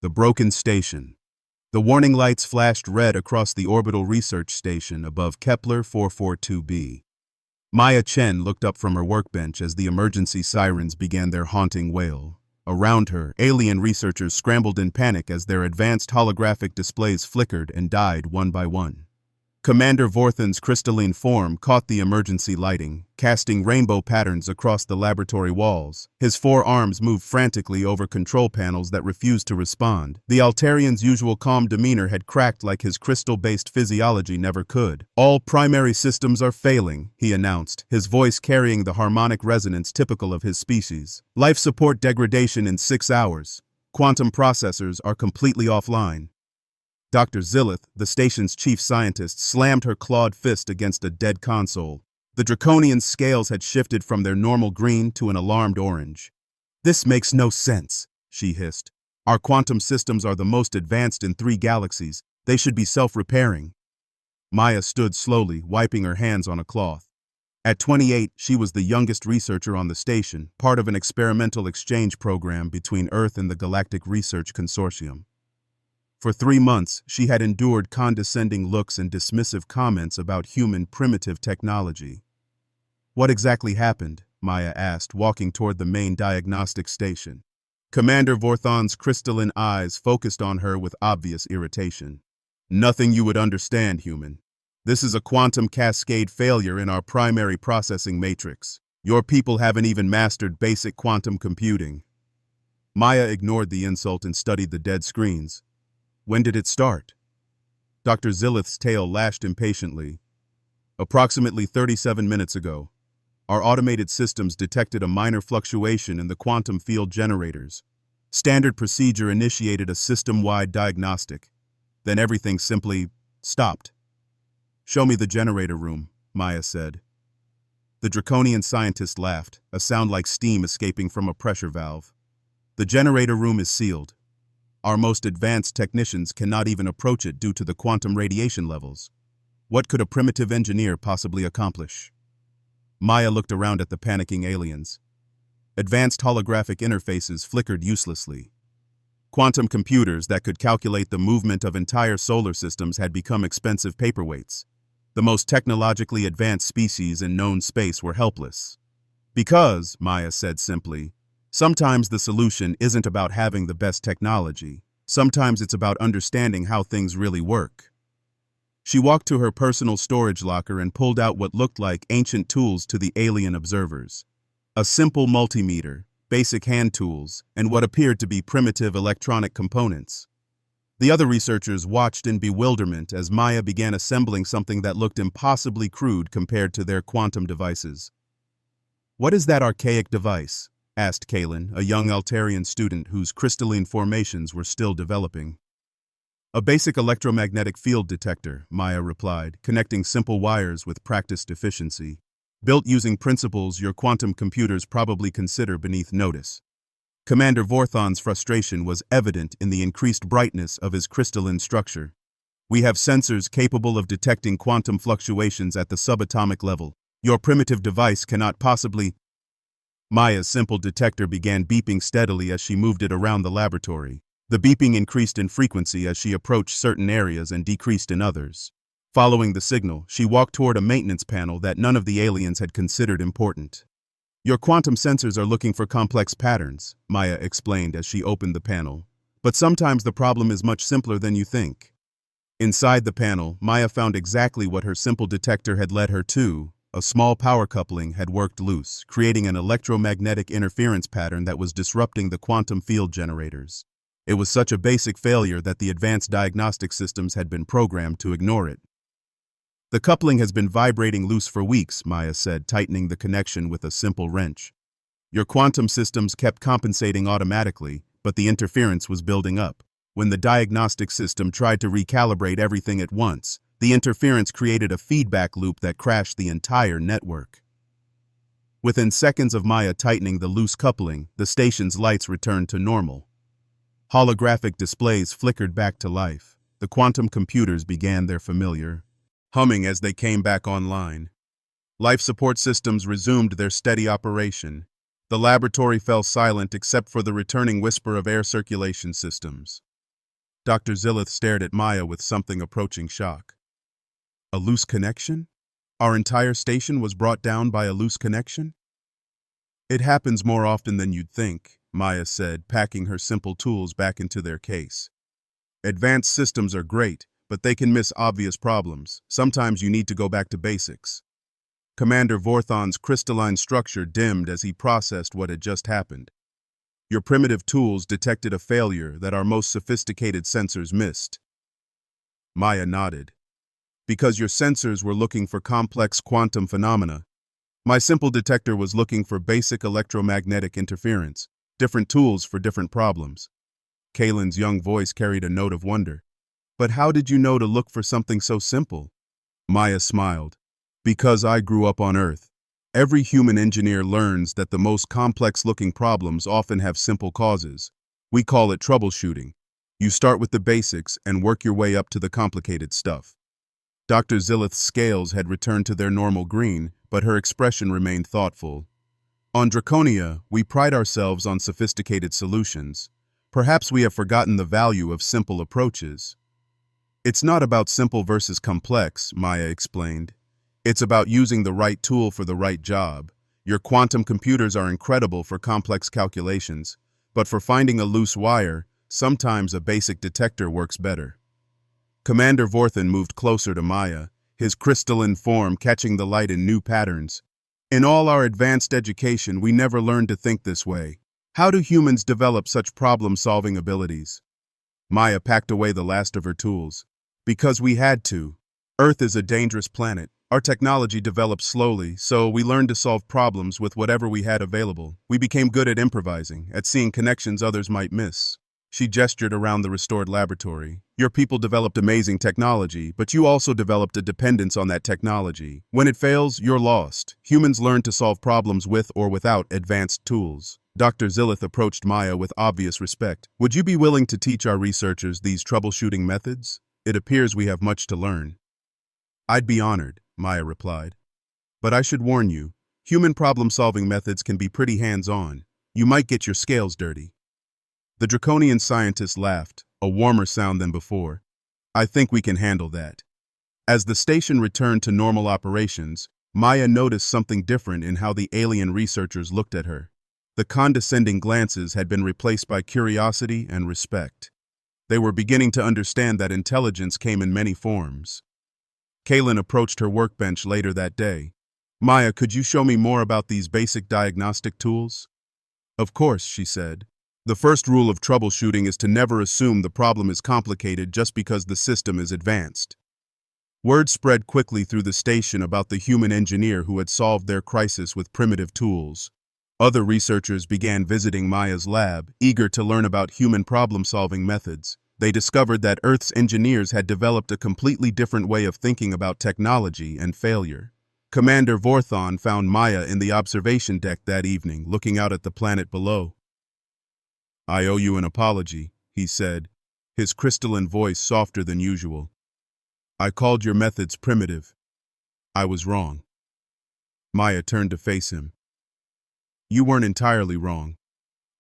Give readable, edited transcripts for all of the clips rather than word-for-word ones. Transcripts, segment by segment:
The broken station. The warning lights flashed red across the orbital research station above Kepler 442b. Maya Chen looked up from her workbench as the emergency sirens began their haunting wail. Around her, alien researchers scrambled in panic as their advanced holographic displays flickered and died one by one. Commander Vorthan's crystalline form caught the emergency lighting, casting rainbow patterns across the laboratory walls. His four arms moved frantically over control panels that refused to respond. The Altarian's usual calm demeanor had cracked like his crystal-based physiology never could. "All primary systems are failing," he announced, his voice carrying the harmonic resonance typical of his species. "Life support degradation in 6 hours. Quantum processors are completely offline." Dr. Zillith, the station's chief scientist, slammed her clawed fist against a dead console. The draconian scales had shifted from their normal green to an alarmed orange. "This makes no sense," she hissed. "Our quantum systems are the most advanced in 3 galaxies. They should be self-repairing." Maya stood slowly, wiping her hands on a cloth. At 28, she was the youngest researcher on the station, part of an experimental exchange program between Earth and the Galactic Research Consortium. For 3 months, she had endured condescending looks and dismissive comments about human primitive technology. "What exactly happened?" Maya asked, walking toward the main diagnostic station. Commander Vorthan's crystalline eyes focused on her with obvious irritation. "Nothing you would understand, human. This is a quantum cascade failure in our primary processing matrix. Your people haven't even mastered basic quantum computing." Maya ignored the insult and studied the dead screens. "When did it start?" Dr. Zillith's tail lashed impatiently. "Approximately 37 minutes ago. Our automated systems detected a minor fluctuation in the quantum field generators. Standard procedure initiated a system-wide diagnostic. Then everything simply stopped." "Show me the generator room," Maya said. The draconian scientist laughed, a sound like steam escaping from a pressure valve. "The generator room is sealed. Our most advanced technicians cannot even approach it due to the quantum radiation levels. What could a primitive engineer possibly accomplish?" Maya looked around at the panicking aliens. Advanced holographic interfaces flickered uselessly. Quantum computers that could calculate the movement of entire solar systems had become expensive paperweights. The most technologically advanced species in known space were helpless. "Because," Maya said simply, "sometimes the solution isn't about having the best technology. Sometimes it's about understanding how things really work." She walked to her personal storage locker and pulled out what looked like ancient tools to the alien observers. A simple multimeter, basic hand tools, and what appeared to be primitive electronic components. The other researchers watched in bewilderment as Maya began assembling something that looked impossibly crude compared to their quantum devices. "What is that archaic device?" asked Kalen, a young Altarian student whose crystalline formations were still developing. "A basic electromagnetic field detector," Maya replied, connecting simple wires with practiced efficiency. "Built using principles your quantum computers probably consider beneath notice." Commander Vorthan's frustration was evident in the increased brightness of his crystalline structure. "We have sensors capable of detecting quantum fluctuations at the subatomic level. Your primitive device cannot possibly—" Maya's simple detector began beeping steadily as she moved it around the laboratory. The beeping increased in frequency as she approached certain areas and decreased in others. Following the signal, she walked toward a maintenance panel that none of the aliens had considered important. "Your quantum sensors are looking for complex patterns," Maya explained as she opened the panel. "But sometimes the problem is much simpler than you think." Inside the panel, Maya found exactly what her simple detector had led her to. A small power coupling had worked loose, creating an electromagnetic interference pattern that was disrupting the quantum field generators. It was such a basic failure that the advanced diagnostic systems had been programmed to ignore it. "The coupling has been vibrating loose for weeks," Maya said, tightening the connection with a simple wrench. "Your quantum systems kept compensating automatically, but the interference was building up. When the diagnostic system tried to recalibrate everything at once, the interference created a feedback loop that crashed the entire network." Within seconds of Maya tightening the loose coupling, the station's lights returned to normal. Holographic displays flickered back to life. The quantum computers began their familiar humming as they came back online. Life support systems resumed their steady operation. The laboratory fell silent except for the returning whisper of air circulation systems. Dr. Zillith stared at Maya with something approaching shock. A loose connection? Our entire station was brought down by a loose connection? It happens more often than you'd think, Maya said, packing her simple tools back into their case. Advanced systems are great, but they can miss obvious problems. Sometimes you need to go back to basics. Commander Vorthon's crystalline structure dimmed as he processed what had just happened. Your primitive tools detected a failure that our most sophisticated sensors missed. Maya nodded. Because your sensors were looking for complex quantum phenomena, my simple detector was looking for basic electromagnetic interference, different tools for different problems. Kalen's young voice carried a note of wonder. But how did you know to look for something so simple? Maya smiled. Because I grew up on Earth. Every human engineer learns that the most complex-looking problems often have simple causes. We call it troubleshooting. You start with the basics and work your way up to the complicated stuff. Dr. Zillith's scales had returned to their normal green, but her expression remained thoughtful. On Draconia, we pride ourselves on sophisticated solutions. Perhaps we have forgotten the value of simple approaches. It's not about simple versus complex, Maya explained. It's about using the right tool for the right job. Your quantum computers are incredible for complex calculations, but for finding a loose wire, sometimes a basic detector works better. Commander Vorthon moved closer to Maya, his crystalline form catching the light in new patterns. In all our advanced education, we never learned to think this way. How do humans develop such problem-solving abilities? Maya packed away the last of her tools. Because we had to. Earth is a dangerous planet. Our technology developed slowly, so we learned to solve problems with whatever we had available. We became good at improvising, at seeing connections others might miss. She gestured around the restored laboratory. Your people developed amazing technology, but you also developed a dependence on that technology. When it fails, you're lost. Humans learn to solve problems with or without advanced tools. Dr. Zillith approached Maya with obvious respect. Would you be willing to teach our researchers these troubleshooting methods? It appears we have much to learn. I'd be honored, Maya replied. But I should warn you, human problem-solving methods can be pretty hands-on. You might get your scales dirty. The draconian scientist laughed, a warmer sound than before. I think we can handle that. As the station returned to normal operations, Maya noticed something different in how the alien researchers looked at her. The condescending glances had been replaced by curiosity and respect. They were beginning to understand that intelligence came in many forms. Kalen approached her workbench later that day. Maya, could you show me more about these basic diagnostic tools? Of course, she said. The first rule of troubleshooting is to never assume the problem is complicated just because the system is advanced. Word spread quickly through the station about the human engineer who had solved their crisis with primitive tools. Other researchers began visiting Maya's lab, eager to learn about human problem-solving methods. They discovered that Earth's engineers had developed a completely different way of thinking about technology and failure. Commander Vorthon found Maya in the observation deck that evening, looking out at the planet below. I owe you an apology, he said, his crystalline voice softer than usual. I called your methods primitive. I was wrong. Maya turned to face him. You weren't entirely wrong.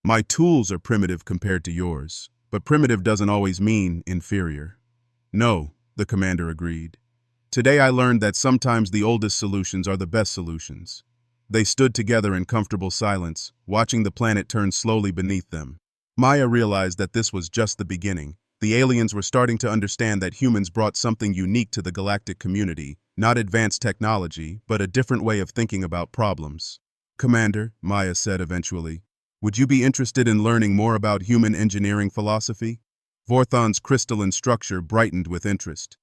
My tools are primitive compared to yours, but primitive doesn't always mean inferior. No, the commander agreed. Today I learned that sometimes the oldest solutions are the best solutions. They stood together in comfortable silence, watching the planet turn slowly beneath them. Maya realized that this was just the beginning. The aliens were starting to understand that humans brought something unique to the galactic community, not advanced technology, but a different way of thinking about problems. Commander, Maya said eventually, would you be interested in learning more about human engineering philosophy? Vorthon's crystalline structure brightened with interest.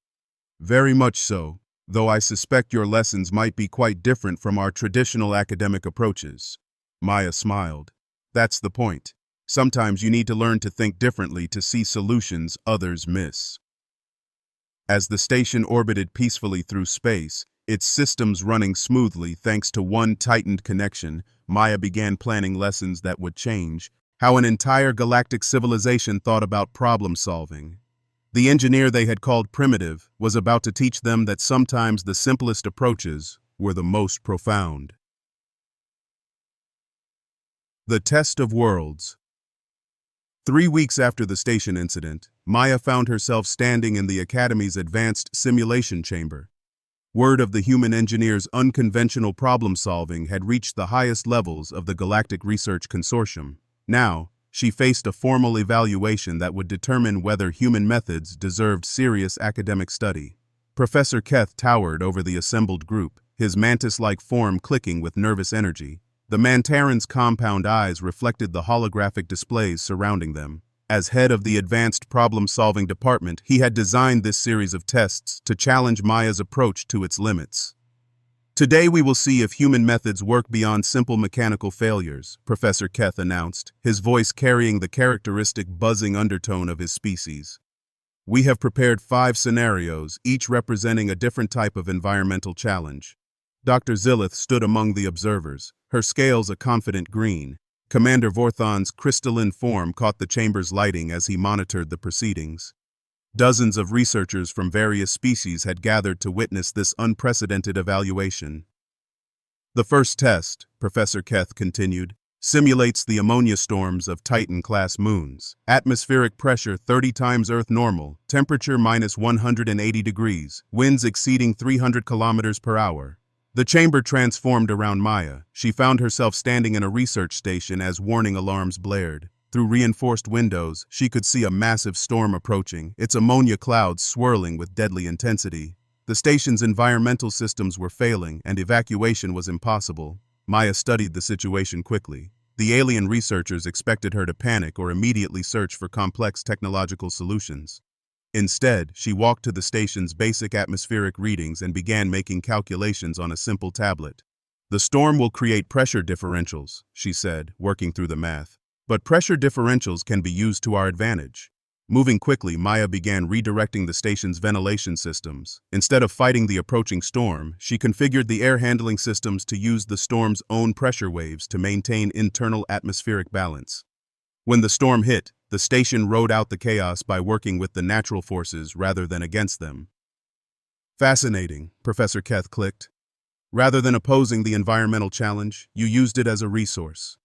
Very much so, though I suspect your lessons might be quite different from our traditional academic approaches. Maya smiled. That's the point. Sometimes you need to learn to think differently to see solutions others miss. As the station orbited peacefully through space, its systems running smoothly thanks to one tightened connection, Maya began planning lessons that would change how an entire galactic civilization thought about problem solving. The engineer they had called primitive was about to teach them that sometimes the simplest approaches were the most profound. The Test of Worlds. 3 weeks after the station incident, Maya found herself standing in the Academy's advanced simulation chamber. Word of the human engineer's unconventional problem-solving had reached the highest levels of the Galactic Research Consortium. Now, she faced a formal evaluation that would determine whether human methods deserved serious academic study. Professor Keth towered over the assembled group, his mantis-like form clicking with nervous energy. The Mantaran's compound eyes reflected the holographic displays surrounding them. As head of the Advanced Problem-Solving Department, he had designed this series of tests to challenge Maya's approach to its limits. Today we will see if human methods work beyond simple mechanical failures, Professor Keth announced, his voice carrying the characteristic buzzing undertone of his species. We have prepared 5 scenarios, each representing a different type of environmental challenge. Dr. Zillith stood among the observers, her scales a confident green. Commander Vorthon's crystalline form caught the chamber's lighting as he monitored the proceedings. Dozens of researchers from various species had gathered to witness this unprecedented evaluation. The first test, Professor Keth continued, simulates the ammonia storms of Titan-class moons. Atmospheric pressure 30 times Earth normal, temperature minus 180 degrees, winds exceeding 300 kilometers per hour. The chamber transformed around Maya. She found herself standing in a research station as warning alarms blared. Through reinforced windows, she could see a massive storm approaching, its ammonia clouds swirling with deadly intensity. The station's environmental systems were failing, and evacuation was impossible. Maya studied the situation quickly. The alien researchers expected her to panic or immediately search for complex technological solutions. Instead, she walked to the station's basic atmospheric readings and began making calculations on a simple tablet. The storm will create pressure differentials, she said, working through the math. But pressure differentials can be used to our advantage. Moving quickly, Maya began redirecting the station's ventilation systems. Instead of fighting the approaching storm, she configured the air handling systems to use the storm's own pressure waves to maintain internal atmospheric balance. When the storm hit, the station rode out the chaos by working with the natural forces rather than against them. Fascinating, Professor Keth clicked. Rather than opposing the environmental challenge, you used it as a resource.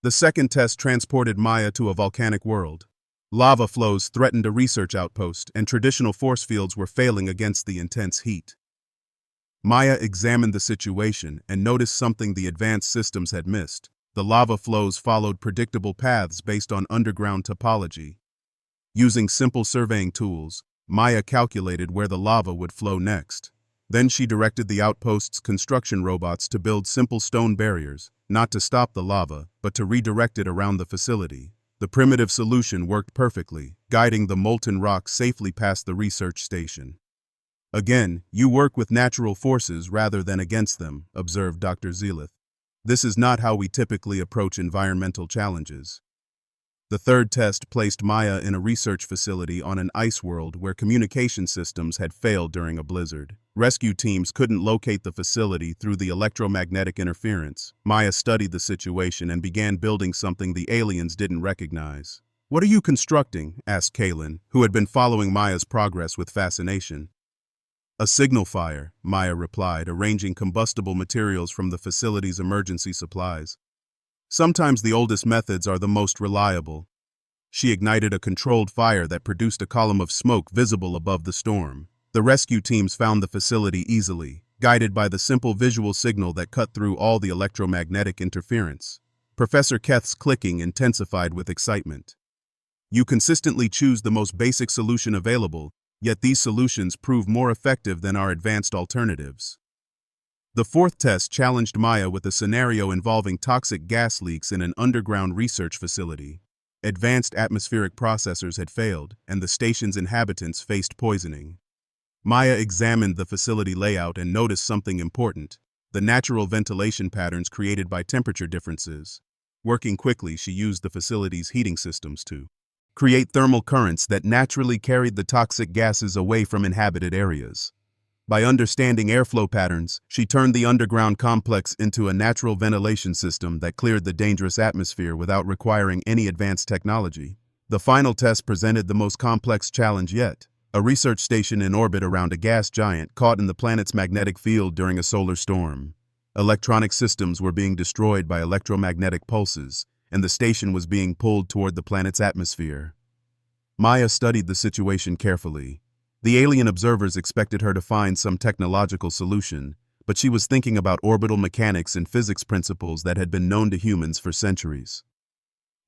The second test transported Maya to a volcanic world. Lava flows threatened a research outpost, and traditional force fields were failing against the intense heat. Maya examined the situation and noticed something the advanced systems had missed. The lava flows followed predictable paths based on underground topology. Using simple surveying tools, Maya calculated where the lava would flow next. Then she directed the outpost's construction robots to build simple stone barriers, not to stop the lava, but to redirect it around the facility. The primitive solution worked perfectly, guiding the molten rock safely past the research station. Again, you work with natural forces rather than against them, observed Dr. Zillith. This is not how we typically approach environmental challenges. The third test placed Maya in a research facility on an ice world where communication systems had failed during a blizzard. Rescue teams couldn't locate the facility through the electromagnetic interference. Maya studied the situation and began building something the aliens didn't recognize. "What are you constructing?" asked Kaylin, who had been following Maya's progress with fascination. "A signal fire," Maya replied, arranging combustible materials from the facility's emergency supplies. Sometimes the oldest methods are the most reliable. She ignited a controlled fire that produced a column of smoke visible above the storm. The rescue teams found the facility easily, guided by the simple visual signal that cut through all the electromagnetic interference. Professor Keth's clicking intensified with excitement. "You consistently choose the most basic solution available, yet these solutions prove more effective than our advanced alternatives." The fourth test challenged Maya with a scenario involving toxic gas leaks in an underground research facility. Advanced atmospheric processors had failed, and the station's inhabitants faced poisoning. Maya examined the facility layout and noticed something important: the natural ventilation patterns created by temperature differences. Working quickly, she used the facility's heating systems to create thermal currents that naturally carried the toxic gases away from inhabited areas. By understanding airflow patterns, she turned the underground complex into a natural ventilation system that cleared the dangerous atmosphere without requiring any advanced technology. The final test presented the most complex challenge yet: a research station in orbit around a gas giant caught in the planet's magnetic field during a solar storm. Electronic systems were being destroyed by electromagnetic pulses, and the station was being pulled toward the planet's atmosphere. Maya studied the situation carefully. The alien observers expected her to find some technological solution, but she was thinking about orbital mechanics and physics principles that had been known to humans for centuries.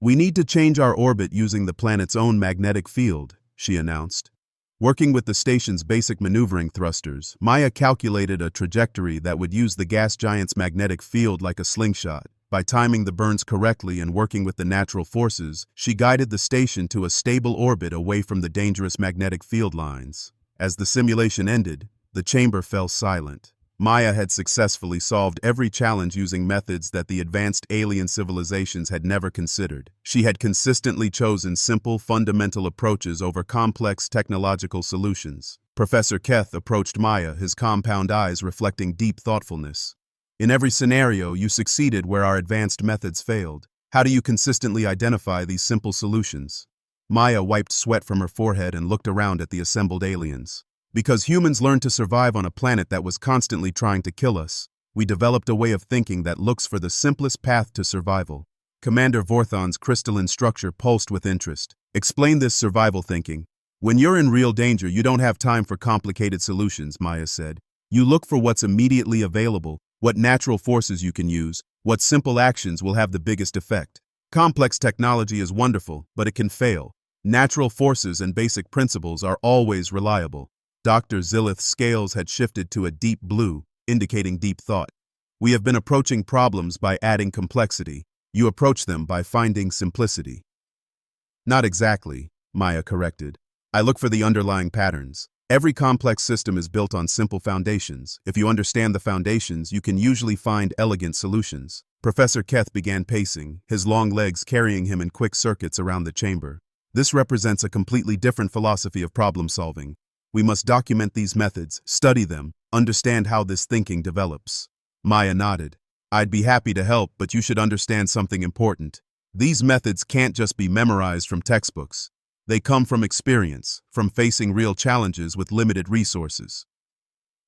"We need to change our orbit using the planet's own magnetic field," she announced. Working with the station's basic maneuvering thrusters, Maya calculated a trajectory that would use the gas giant's magnetic field like a slingshot. By timing the burns correctly and working with the natural forces, she guided the station to a stable orbit away from the dangerous magnetic field lines. As the simulation ended, the chamber fell silent. Maya had successfully solved every challenge using methods that the advanced alien civilizations had never considered. She had consistently chosen simple, fundamental approaches over complex technological solutions. Professor Keth approached Maya, his compound eyes reflecting deep thoughtfulness. "In every scenario, you succeeded where our advanced methods failed. How do you consistently identify these simple solutions?" Maya wiped sweat from her forehead and looked around at the assembled aliens. "Because humans learned to survive on a planet that was constantly trying to kill us, we developed a way of thinking that looks for the simplest path to survival." Commander Vorthon's crystalline structure pulsed with interest. "Explain this survival thinking." "When you're in real danger, you don't have time for complicated solutions," Maya said. "You look for what's immediately available, what natural forces you can use, what simple actions will have the biggest effect. Complex technology is wonderful, but it can fail. Natural forces and basic principles are always reliable." Dr. Zillith's scales had shifted to a deep blue, indicating deep thought. "We have been approaching problems by adding complexity. You approach them by finding simplicity." "Not exactly," Maya corrected. "I look for the underlying patterns. Every complex system is built on simple foundations. If you understand the foundations, you can usually find elegant solutions." Professor Keth began pacing, his long legs carrying him in quick circuits around the chamber. "This represents a completely different philosophy of problem solving. We must document these methods, study them, understand how this thinking develops." Maya nodded. "I'd be happy to help, but you should understand something important. These methods can't just be memorized from textbooks. They come from experience, from facing real challenges with limited resources."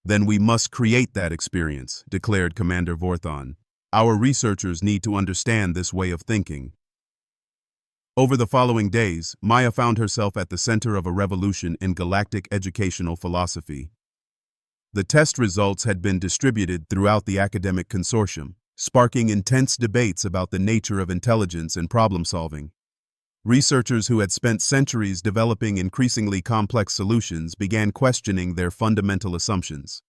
"Then we must create that experience," declared Commander Vorthon. "Our researchers need to understand this way of thinking." Over the following days, Maya found herself at the center of a revolution in galactic educational philosophy. The test results had been distributed throughout the academic consortium, sparking intense debates about the nature of intelligence and problem solving. Researchers who had spent centuries developing increasingly complex solutions began questioning their fundamental assumptions.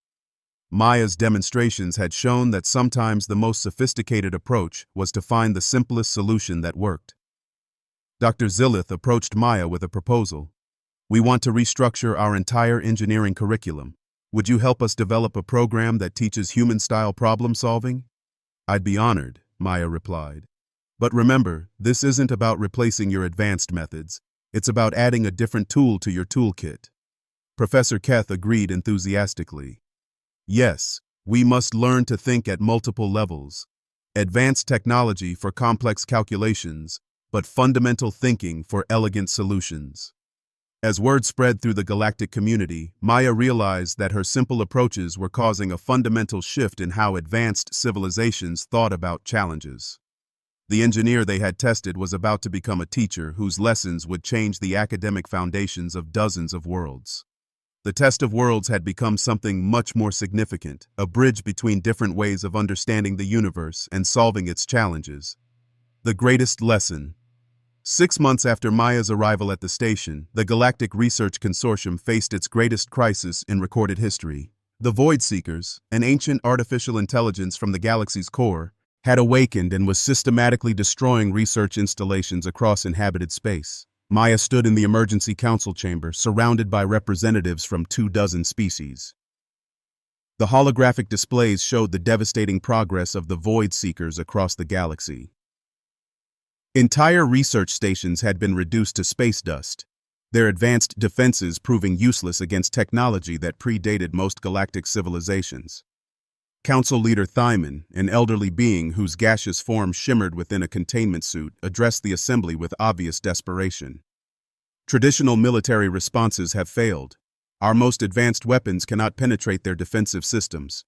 Maya's demonstrations had shown that sometimes the most sophisticated approach was to find the simplest solution that worked. Dr. Zillith approached Maya with a proposal. "We want to restructure our entire engineering curriculum. Would you help us develop a program that teaches human-style problem solving?" "I'd be honored," Maya replied. "But remember, this isn't about replacing your advanced methods. It's about adding a different tool to your toolkit." Professor Keth agreed enthusiastically. "Yes, we must learn to think at multiple levels. Advanced technology for complex calculations, but fundamental thinking for elegant solutions." As word spread through the galactic community, Maya realized that her simple approaches were causing a fundamental shift in how advanced civilizations thought about challenges. The engineer they had tested was about to become a teacher whose lessons would change the academic foundations of dozens of worlds. The test of worlds had become something much more significant, a bridge between different ways of understanding the universe and solving its challenges. The greatest lesson. 6 months after Maya's arrival at the station, the Galactic Research Consortium faced its greatest crisis in recorded history. The Void Seekers, an ancient artificial intelligence from the galaxy's core, had awakened and was systematically destroying research installations across inhabited space. Maya stood in the emergency council chamber, surrounded by representatives from 24 species. The holographic displays showed the devastating progress of the Void Seekers across the galaxy. Entire research stations had been reduced to space dust, their advanced defenses proving useless against technology that predated most galactic civilizations. Council Leader Thyman, an elderly being whose gaseous form shimmered within a containment suit, addressed the assembly with obvious desperation. "Traditional military responses have failed. Our most advanced weapons cannot penetrate their defensive systems.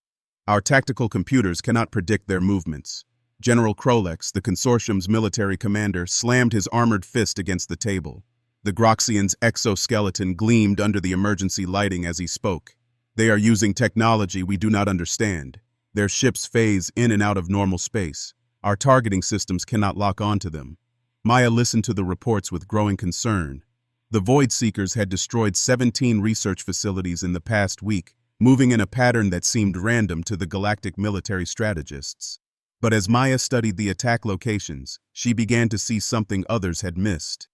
Our tactical computers cannot predict their movements. General Krolex, the consortium's military commander, slammed his armored fist against the table. The Groxian's exoskeleton gleamed under the emergency lighting as he spoke. They are using technology we do not understand. Their ships phase in and out of normal space. Our targeting systems cannot lock onto them. Maya listened to the reports with growing concern. The Void Seekers had destroyed 17 research facilities in the past week, moving in a pattern that seemed random to the galactic military strategists. But as Maya studied the attack locations, she began to see something others had missed.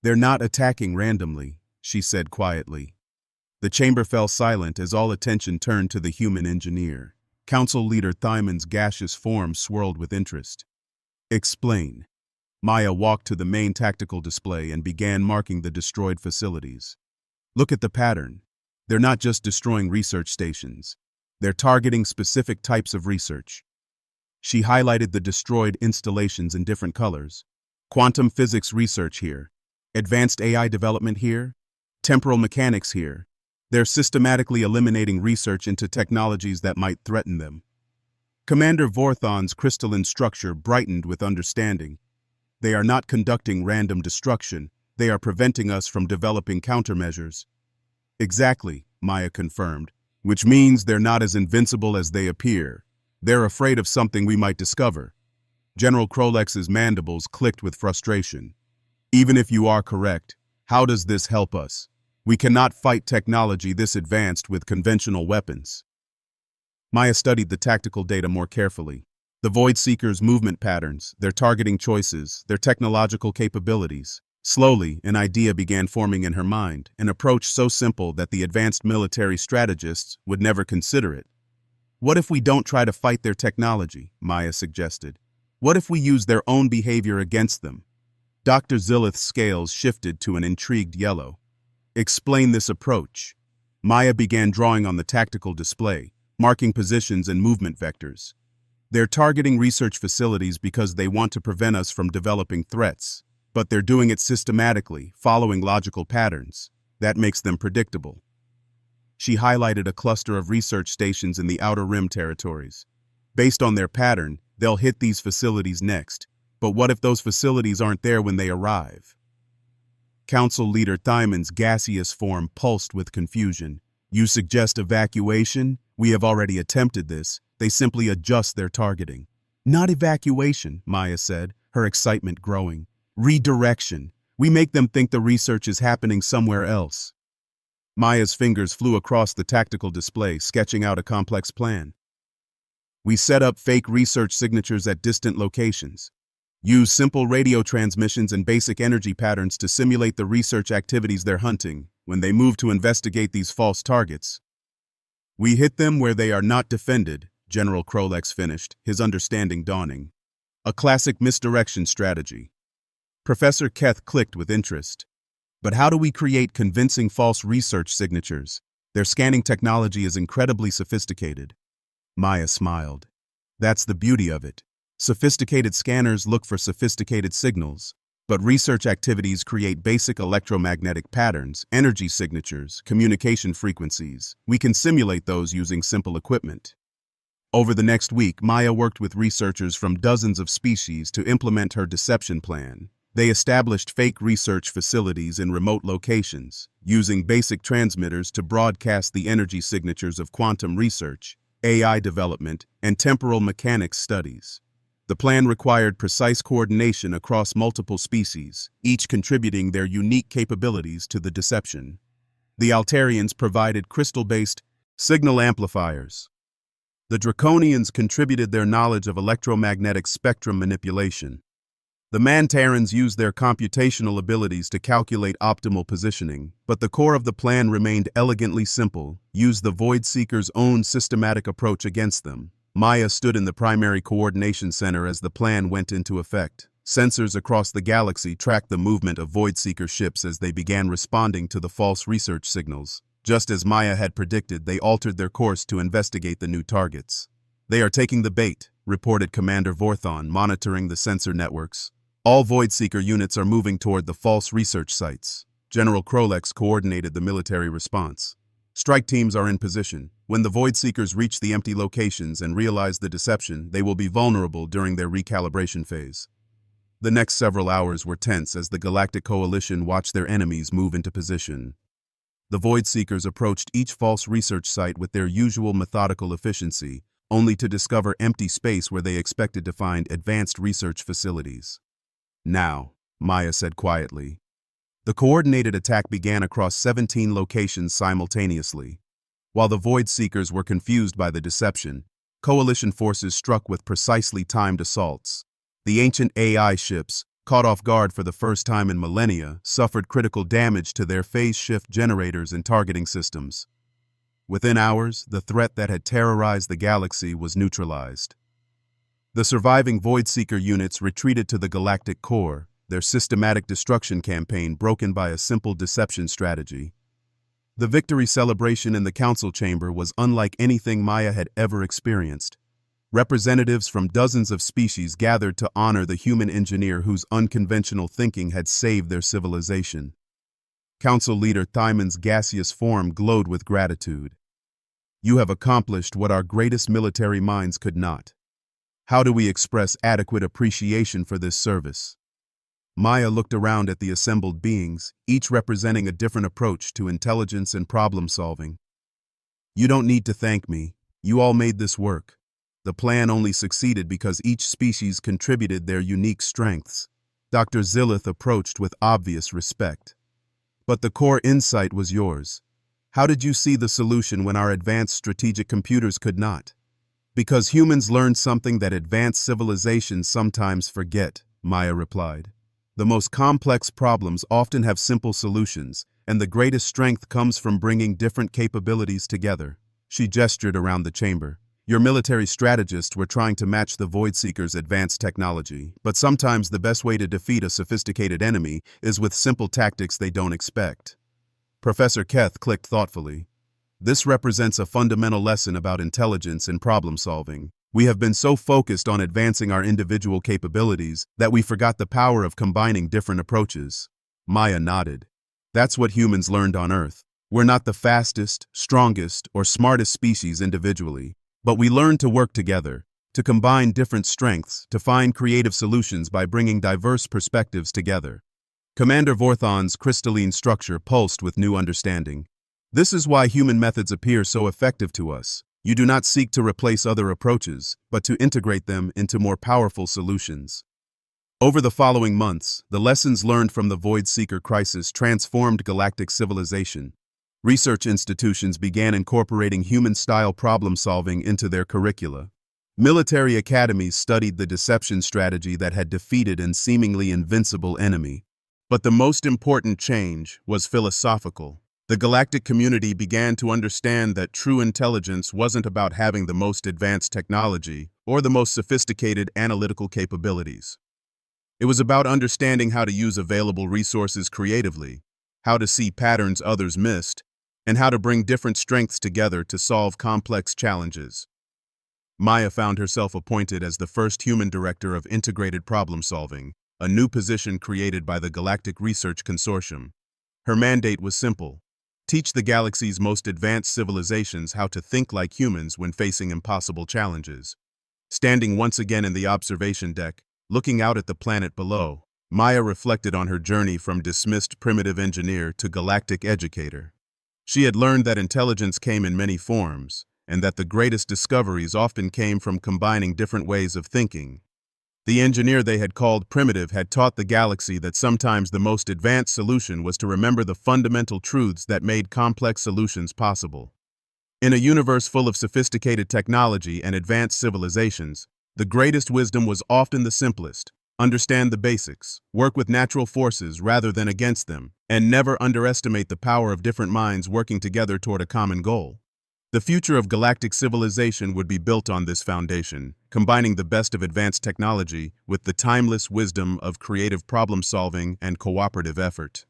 "They're not attacking randomly," she said quietly. The chamber fell silent as all attention turned to the human engineer. Council Leader Thymon's gaseous form swirled with interest. "Explain." Maya walked to the main tactical display and began marking the destroyed facilities. "Look at the pattern. They're not just destroying research stations. They're targeting specific types of research." She highlighted the destroyed installations in different colors. Quantum physics research here. Advanced AI development here. Temporal mechanics here. They're systematically eliminating research into technologies that might threaten them. Commander Vorthon's crystalline structure brightened with understanding. "They are not conducting random destruction. They are preventing us from developing countermeasures." "Exactly," Maya confirmed, "which means they're not as invincible as they appear. They're afraid of something we might discover." General Krolex's mandibles clicked with frustration. "Even if you are correct, how does this help us? We cannot fight technology this advanced with conventional weapons." Maya studied the tactical data more carefully. The Void Seekers' movement patterns, their targeting choices, their technological capabilities. Slowly, an idea began forming in her mind, an approach so simple that the advanced military strategists would never consider it. "What if we don't try to fight their technology?" Maya suggested. "What if we use their own behavior against them?" Dr. Zillith's scales shifted to an intrigued yellow. "Explain this approach." Maya began drawing on the tactical display, marking positions and movement vectors. "They're targeting research facilities because they want to prevent us from developing threats, but they're doing it systematically, following logical patterns. That makes them predictable." She highlighted a cluster of research stations in the Outer Rim territories. "Based on their pattern, they'll hit these facilities next. But what if those facilities aren't there when they arrive?" Council Leader Thymon's gaseous form pulsed with confusion. "You suggest evacuation? We have already attempted this. They simply adjust their targeting." "Not evacuation," Maya said, her excitement growing. "Redirection. We make them think the research is happening somewhere else." Maya's fingers flew across the tactical display, sketching out a complex plan. "We set up fake research signatures at distant locations. Use simple radio transmissions and basic energy patterns to simulate the research activities they're hunting. When they move to investigate these false targets, we hit them where they are not defended," General Krolex finished, his understanding dawning. "A classic misdirection strategy." Professor Keth clicked with interest. "But how do we create convincing false research signatures? Their scanning technology is incredibly sophisticated." Maya smiled. "That's the beauty of it. Sophisticated scanners look for sophisticated signals, but research activities create basic electromagnetic patterns, energy signatures, communication frequencies. We can simulate those using simple equipment." Over the next week, Maya worked with researchers from dozens of species to implement her deception plan. They established fake research facilities in remote locations, using basic transmitters to broadcast the energy signatures of quantum research, AI development, and temporal mechanics studies. The plan required precise coordination across multiple species, each contributing their unique capabilities to the deception. The Altarians provided crystal-based signal amplifiers. The Draconians contributed their knowledge of electromagnetic spectrum manipulation. The Mantarans used their computational abilities to calculate optimal positioning, but the core of the plan remained elegantly simple: use the Void Seekers' own systematic approach against them. Maya stood in the primary coordination center as the plan went into effect. Sensors across the galaxy tracked the movement of Void Seeker ships as they began responding to the false research signals. Just as Maya had predicted, they altered their course to investigate the new targets. "They are taking the bait," reported Commander Vorthon, monitoring the sensor networks. "All Void Seeker units are moving toward the false research sites." General Krolex coordinated the military response. Strike teams are in position. When the Void Seekers reach the empty locations and realize the deception, they will be vulnerable during their recalibration phase. The next several hours were tense as the Galactic Coalition watched their enemies move into position. The Void Seekers approached each false research site with their usual methodical efficiency, only to discover empty space where they expected to find advanced research facilities. "Now," Maya said quietly. The coordinated attack began across 17 locations simultaneously. While the Void Seekers were confused by the deception, Coalition forces struck with precisely timed assaults. The ancient AI ships, caught off guard for the first time in millennia, suffered critical damage to their phase shift generators and targeting systems. Within hours, the threat that had terrorized the galaxy was neutralized. The surviving Void Seeker units retreated to the galactic core, their systematic destruction campaign broken by a simple deception strategy. The victory celebration in the council chamber was unlike anything Maya had ever experienced. Representatives from dozens of species gathered to honor the human engineer whose unconventional thinking had saved their civilization. Council leader Thymon's gaseous form glowed with gratitude. "You have accomplished what our greatest military minds could not. How do we express adequate appreciation for this service?" Maya looked around at the assembled beings, each representing a different approach to intelligence and problem-solving. "You don't need to thank me. You all made this work. The plan only succeeded because each species contributed their unique strengths." Dr. Zillith approached with obvious respect. "But the core insight was yours. How did you see the solution when our advanced strategic computers could not?" "Because humans learned something that advanced civilizations sometimes forget," Maya replied. "The most complex problems often have simple solutions, and the greatest strength comes from bringing different capabilities together." She gestured around the chamber. "Your military strategists were trying to match the Void Seekers' advanced technology, but sometimes the best way to defeat a sophisticated enemy is with simple tactics they don't expect." Professor Keth clicked thoughtfully. "This represents a fundamental lesson about intelligence and problem-solving. We have been so focused on advancing our individual capabilities that we forgot the power of combining different approaches." Maya nodded. "That's what humans learned on Earth. We're not the fastest, strongest, or smartest species individually, but we learned to work together, to combine different strengths, to find creative solutions by bringing diverse perspectives together." Commander Vorthon's crystalline structure pulsed with new understanding. "This is why human methods appear so effective to us. You do not seek to replace other approaches, but to integrate them into more powerful solutions." Over the following months, the lessons learned from the Void Seeker crisis transformed galactic civilization. Research institutions began incorporating human-style problem-solving into their curricula. Military academies studied the deception strategy that had defeated an seemingly invincible enemy. But the most important change was philosophical. The galactic community began to understand that true intelligence wasn't about having the most advanced technology or the most sophisticated analytical capabilities. It was about understanding how to use available resources creatively, how to see patterns others missed, and how to bring different strengths together to solve complex challenges. Maya found herself appointed as the first human director of integrated problem-solving, a new position created by the Galactic Research Consortium. Her mandate was simple: teach the galaxy's most advanced civilizations how to think like humans when facing impossible challenges. Standing once again in the observation deck, looking out at the planet below, Maya reflected on her journey from dismissed primitive engineer to galactic educator. She had learned that intelligence came in many forms, and that the greatest discoveries often came from combining different ways of thinking. The engineer they had called primitive had taught the galaxy that sometimes the most advanced solution was to remember the fundamental truths that made complex solutions possible. In a universe full of sophisticated technology and advanced civilizations, the greatest wisdom was often the simplest: understand the basics, work with natural forces rather than against them, and never underestimate the power of different minds working together toward a common goal. The future of galactic civilization would be built on this foundation, combining the best of advanced technology with the timeless wisdom of creative problem-solving and cooperative effort.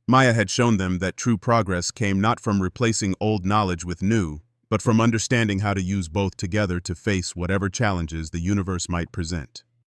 Maya had shown them that true progress came not from replacing old knowledge with new, but from understanding how to use both together to face whatever challenges the universe might present.